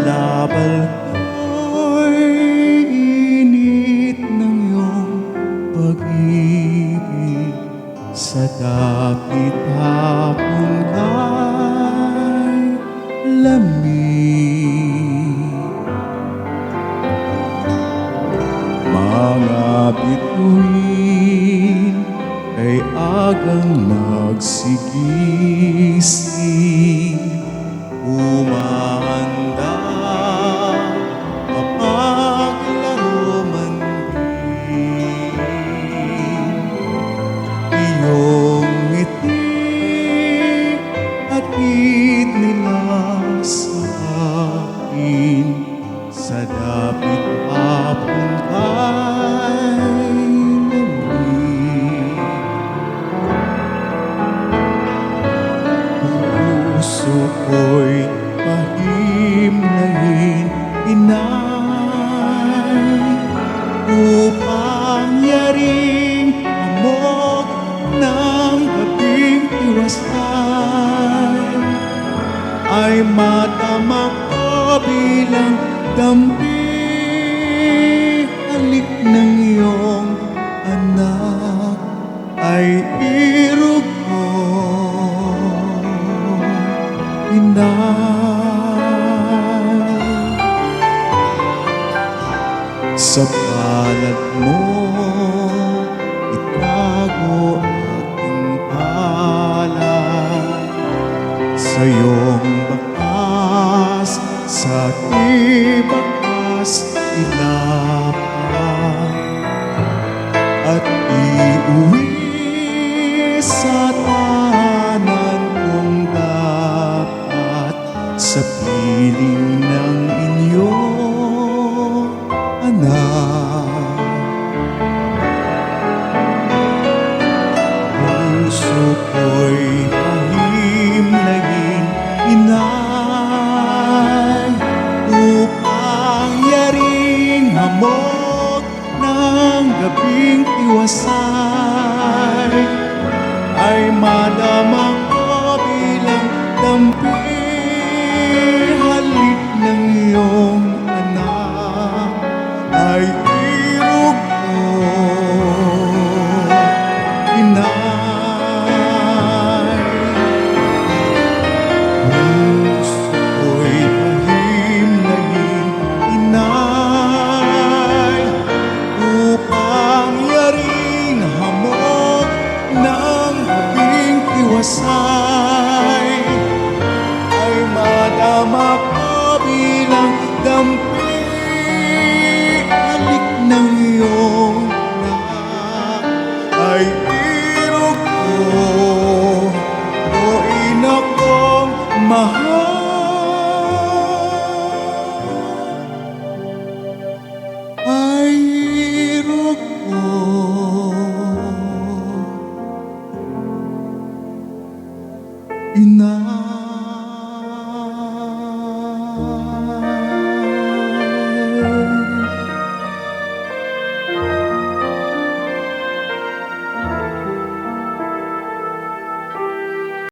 balabal ko'y init ng iyong pag-ibig. Sa dapit hapon kay lamig. Mga bituin ay agang magsigising, umahanda kapag laro man din. Iyong ngiti hatid nila sa akin, sa dapit hapon kay lamig. Puso ko'y pahimlahin, inay, upang yaring amok ng gabing iwasay ay madama ko bilang dampi. Halik ng iyong anak ay irog ko, inay. Sa palad mo itago aking palad, sa iyong bakas sa ibakas ilapan, at iuwi sa tahanan kong dapat, sa piling ng inyong anak. Puso ko'y pahimlahin, inay, upang yaring hamog ng gabing tiwasay ay madama ko bilang dampi. Halik ng iyong anak ay irog ko, inay. Puso ko'y pahimlahin, inay, upang yaring hamog ng gabing tiwasay ay madama ko bilang dampi. Halik ng iyong anak ay irog ko, o ina kong mahal, ay irog ko, ina.